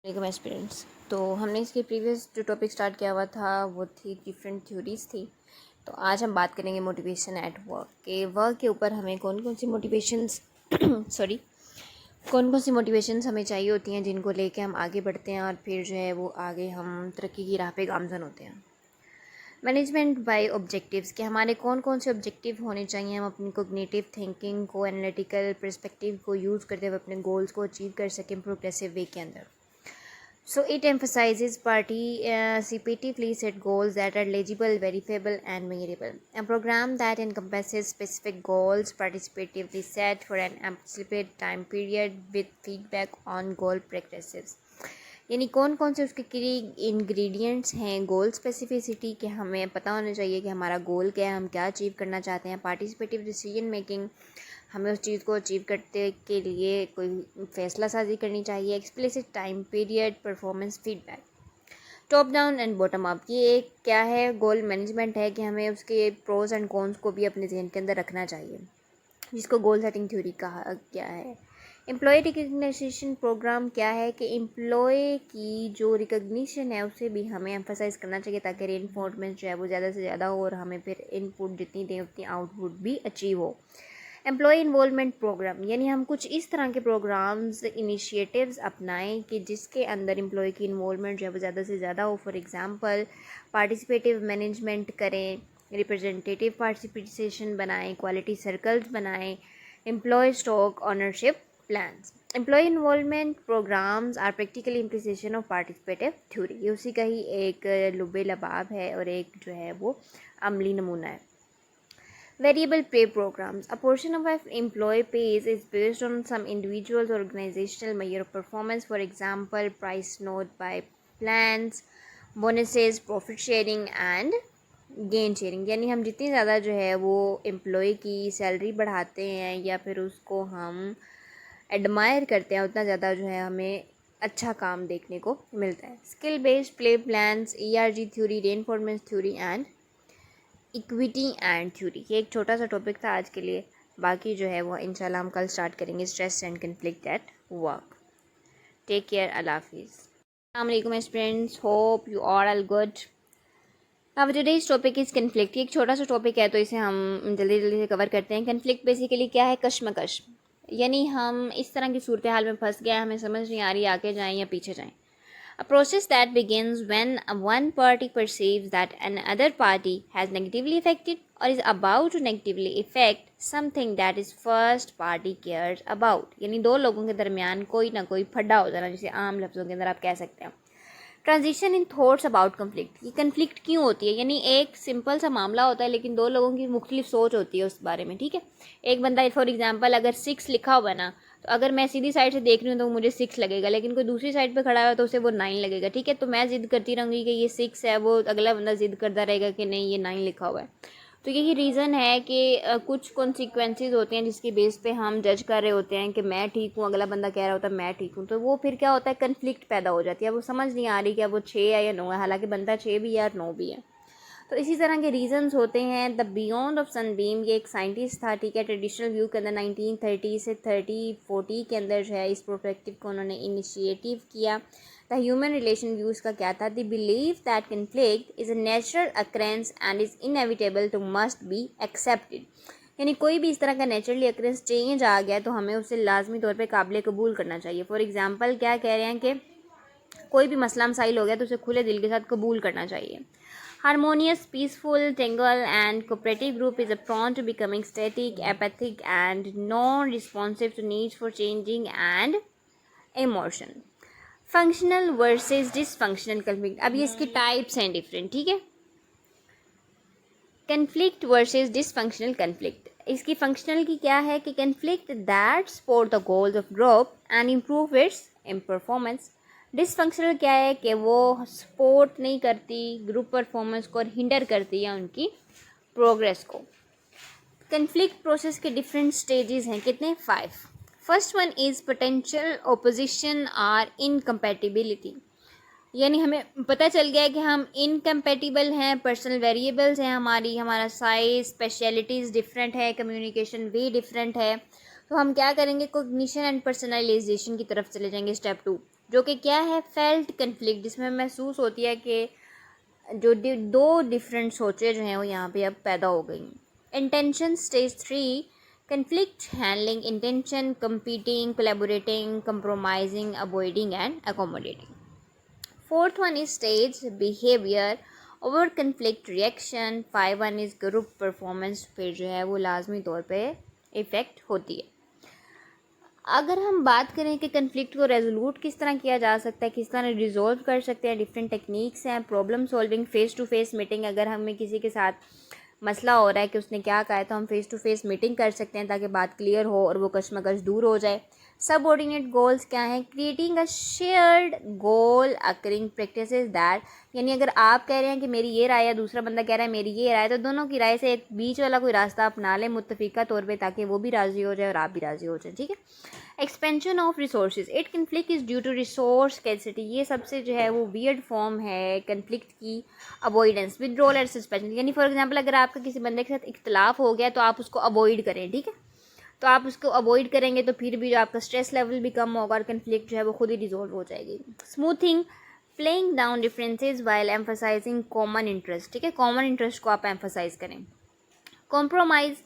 वालेकुम एस्पिरेंट्स। तो हमने इसके प्रीवियस जो टॉपिक स्टार्ट किया हुआ था वो थी डिफरेंट थ्योरीज थी। तो आज हम बात करेंगे मोटिवेशन एट वर्क के वर्क के ऊपर हमें कौन कौन सी मोटिवेशंस कौन कौन सी मोटिवेशंस हमें चाहिए होती हैं जिनको लेके हम आगे बढ़ते हैं और फिर जो है वो आगे हम तरक्की की राह पे गामज़न होते हैं। मैनेजमेंट बाय ऑब्जेक्टिव्स के हमारे कौन कौन से ऑब्जेक्टिव होने चाहिए, हम अपनी कोग्निटिव थिंकिंग को, एनालिटिकल पर्सपेक्टिव को यूज़ करते हुए अपने गोल्स को अचीव कर सकें प्रोग्रेसिव वे के अंदर। So it emphasizes participatively set goals that are legible, verifiable, and measurable. A program that encompasses specific goals participatively set for an specific time period with feedback on goal progresses. यानी कौन कौन से उसके ingredients हैं गोल specificity के, हमें पता होना चाहिए कि हमारा गोल क्या है, हम क्या अचीव करना चाहते हैं। पार्टिसिपेटिव डिसीजन मेकिंग, हमें उस चीज़ को अचीव करते के लिए कोई फ़ैसला साजी करनी चाहिए। Explicit time period, performance feedback. Top down and bottom up, ये एक क्या है, गोल मैनेजमेंट है कि हमें उसके प्रोज एंड कॉन्स को भी अपने जहन के अंदर रखना चाहिए, जिसको गोल सेटिंग थ्योरी कहा गया है। एम्प्लॉय रिकग्निशन प्रोग्राम क्या है कि एम्प्लॉय की जो रिकग्निशन है उसे भी हमें एम्फसाइज करना चाहिए ताकि रेनफोर्समेंट जो है वो ज़्यादा से ज़्यादा हो और हमें फिर इनपुट जितनी दें उतनी आउटपुट भी अचीव हो। एम्प्लॉय इन्वॉल्वमेंट प्रोग्राम, यानी हम कुछ इस तरह के प्रोग्राम्स इनिशिएटिव्स अपनाएं कि जिसके अंदर एम्प्लॉय की इन्वॉल्वमेंट जो है वो ज़्यादा से ज़्यादा हो। फॉर एग्जांपल पार्टिसिपेटिव मैनेजमेंट करें, रिप्रेजेंटेटिव पार्टिसिपेशन बनाएं, क्वालिटी सर्कल्स बनाएं, employ stock ownership plans. Employ involvement programs are practical implication of participative theory, ये उसी का ही एक लुबे लबाब है और एक जो है वो अमली नमूना है। Variable pay programs. A portion of an employee pays is based on some individual's organizational measure of performance. For example, price note by plans, bonuses, profit sharing and gain sharing. यानी हम जितनी ज़्यादा जो है वो एम्प्लॉय की salary बढ़ाते हैं या फिर उसको हम एडमायर करते हैं उतना ज़्यादा जो है हमें अच्छा काम देखने को मिलता है। Skill based play plans, ERG theory, reinforcement theory and equity and theory. ये एक छोटा सा टॉपिक था आज के लिए, बाकी जो है वो इंशाल्लाह हम कल स्टार्ट करेंगे। Stress and conflict at work. Take care, अल्लाह हाफिज़। अस्सलाम वालेकुम friends, hope you are all good. अब टुडेज टॉपिक इज़ कन्फ्लिक्ट। ये एक छोटा सा टॉपिक है तो इसे हम जल्दी जल्दी से कवर करते हैं। कन्फ्लिक्ट बेसिकली क्या है, कश्मकश, यानी हम इस तरह की सूरत हाल में फंस गए, हमें समझ नहीं आ रही आगे जाएँ या पीछे जाएँ। A process that begins when one party perceives that another party has negatively affected or is about to negatively affect something that is first party cares about। यानी दो लोगों के दरमियान कोई ना कोई फड्डा हो जाना, जिसे आम लफ्ज़ों के अंदर आप कह सकते हैं। Transition in thoughts about conflict. ये कन्फ्लिक्ट क्यों होती है, यानी एक सिंपल सा मामला होता है लेकिन दो लोगों की मुख्तलिफ सोच होती है उस बारे में। ठीक है, एक बंदा फॉर एग्जांपल अगर 6 लिखा हुआ है ना, तो अगर मैं सीधी साइड से देख रही हूँ तो मुझे 6 लगेगा, लेकिन कोई दूसरी साइड पे खड़ा हुआ तो उसे वो 9 लगेगा। ठीक है, तो मैं जिद करती रहूँगी कि ये 6 है, वो अगला बंदा जिद करता रहेगा कि नहीं ये 9 लिखा हुआ है। तो यही रीज़न है कि कुछ कॉन्सिक्वेंसेस होते हैं जिसके बेस पे हम जज कर रहे होते हैं कि मैं ठीक हूँ, अगला बंदा कह रहा होता है मैं ठीक हूँ, तो वो फिर क्या होता है, कन्फ्लिक्ट पैदा हो जाती है। वो समझ नहीं आ रही कि वो 6 है या 9 है, हालांकि बंदा 6 भी है और 9 भी है। तो इसी तरह के रीजंस होते हैं। द बियॉन्ड ऑफ सनबीम, ये एक साइंटिस्ट था, ठीक है, ट्रेडिशनल व्यू के अंदर 1930 से 30-40 के अंदर जो है इस प्रोस्पेक्टिव को उन्होंने इनिशिएटिव किया। द ह्यूमन रिलेशन व्यूज़ का क्या था, the believe that conflict is a natural occurrence and is inevitable to must be accepted. यानी कोई भी इस तरह का नेचुरली अक्रेंस चेंज आ गया तो हमें उसे लाजमी तौर पर काबिल कबूल करना चाहिए। फॉर एग्जाम्पल क्या कह रहे हैं कि कोई भी मसला मसाइल हो गया तो उसे खुले दिल के साथ कबूल करना चाहिए। Harmonious, peaceful, tangle and cooperative group is prone to becoming static, apathic and non-responsive to needs for changing and emotion. Functional versus dysfunctional conflict. अब ये इसके टाइप्स हैं डिफरेंट, ठीक है। Conflict versus dysfunctional conflict. इसकी फंक्शनल की क्या है कि conflict that support the goals of group and improve its performance. Dysfunctional क्या है कि वो सपोर्ट नहीं करती ग्रुप परफॉर्मेंस को और हिंडर करती है उनकी प्रोग्रेस को। कन्फ्लिक्ट प्रोसेस के डिफरेंट स्टेजेस हैं, कितने, 5। First one is potential opposition और इनकम्पैटिबिलिटी, यानी हमें पता चल गया है कि हम इनकम्पैटिबल हैं, पर्सनल वेरिएबल्स हैं हमारा साइज, स्पेशलिटीज़ डिफरेंट है, कम्युनिकेशन वे डिफरेंट है। तो हम क्या करेंगे, कोग्निशन एंड पर्सनलाइजेशन की तरफ चले जाएंगे। स्टेप 2, जो कि क्या है, फेल्ट कन्फ्लिक्ट, जिसमें महसूस होती है कि जो दो डिफरेंट सोचें जो हैं वो यहाँ पे अब पैदा हो गई। Intention stage 3, conflict handling, intention, competing, collaborating, compromising, avoiding and accommodating. Fourth one is stage behavior, over conflict reaction. 5 is group performance, फिर जो है वो लाजमी तौर पे इफ़ेक्ट होती है। अगर हम बात करें कि कन्फ्लिक्ट को रेजोल्यूट किस तरह किया जा सकता है, किस तरह रिजॉल्व कर सकते हैं, डिफरेंट टेक्निक्स हैं। Problem solving, face to face meeting, अगर हमें किसी के साथ मसला हो रहा है कि उसने क्या कहा है तो हम फेस टू फेस मीटिंग कर सकते हैं ताकि बात क्लियर हो और वो कशमकश दूर हो जाए। सबऑर्डिनेट गोल्स क्या हैं, creating a shared goal occurring practices that, यानी अगर आप कह रहे हैं कि मेरी ये राय है, दूसरा बंदा कह रहा है मेरी ये राय, तो दोनों की राय से एक बीच वाला कोई रास्ता अपना लें मुत्तफिका तौर पे, ताकि वो भी राज़ी हो जाए और आप भी राज़ी हो जाए। ठीक है। Expansion of resources, it conflict is due to resource scarcity, ये सबसे जो है वो वियर्ड फॉर्म है कन्फ्लिक्ट की। अवॉइडेंस, विड्रॉल एंड सस्पेंशन, यानी फॉर एग्जांपल अगर आपका किसी बंदे के साथ इख्तलाफ हो गया तो आप उसको अवॉइड करें। ठीक है, तो आप उसको अवॉइड करेंगे तो फिर भी जो आपका स्ट्रेस लेवल भी कम होगा और कन्फ्लिक्ट जो है वो खुद ही रिजॉल्व हो जाएगी। Smoothing, playing down differences while emphasising common interest, ठीक है, कॉमन इंटरेस्ट को आप एम्फसाइज करें। कॉम्प्रोमाइज़,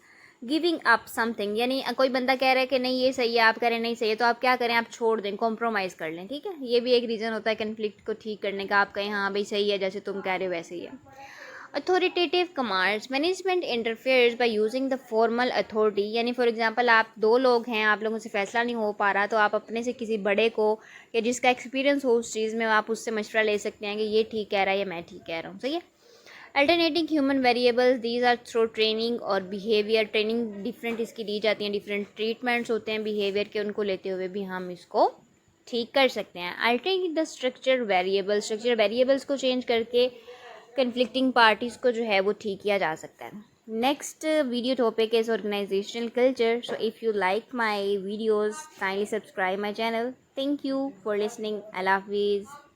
गिविंग अप समथिंग, यानी कोई बंदा कह रहा है कि नहीं ये सही है, आप कह रहे हैं नहीं सही है, तो आप क्या करें, आप छोड़ दें, कॉम्प्रोमाइज़ कर लें। ठीक है, ये भी एक रीज़न होता है कन्फ्लिक्ट को ठीक करने का, आप कहें हाँ भाई सही है, जैसे तुम कह रहे हो वैसे ही है। Authoritative commands, management interferes by using the formal authority, यानी फॉर एग्जांपल आप दो लोग हैं, आप लोगों से फैसला नहीं हो पा रहा, तो आप अपने से किसी बड़े को या जिसका एक्सपीरियंस हो उस चीज़ में, आप उससे मशवरा ले सकते हैं कि ये ठीक कह रहा है या मैं ठीक कह रहा हूँ। सही है। Alternating human variables, these are through training और बिहेवियर, ट्रेनिंग डिफरेंट इसकी दी जाती हैं, डिफरेंट ट्रीटमेंट्स होते हैं बिहेवियर के, उनको लेते हुए भी हम इसको ठीक कर सकते हैं। Altering the structure variables, structure variables को चेंज करके कन्फ्लिक्टिंग पार्टीज़ को जो है वो ठीक किया जा सकता है। Next video topic is organisational culture. So if you like my videos kindly subscribe my channel. Thank you for listening. अल्लाह हाफिज़।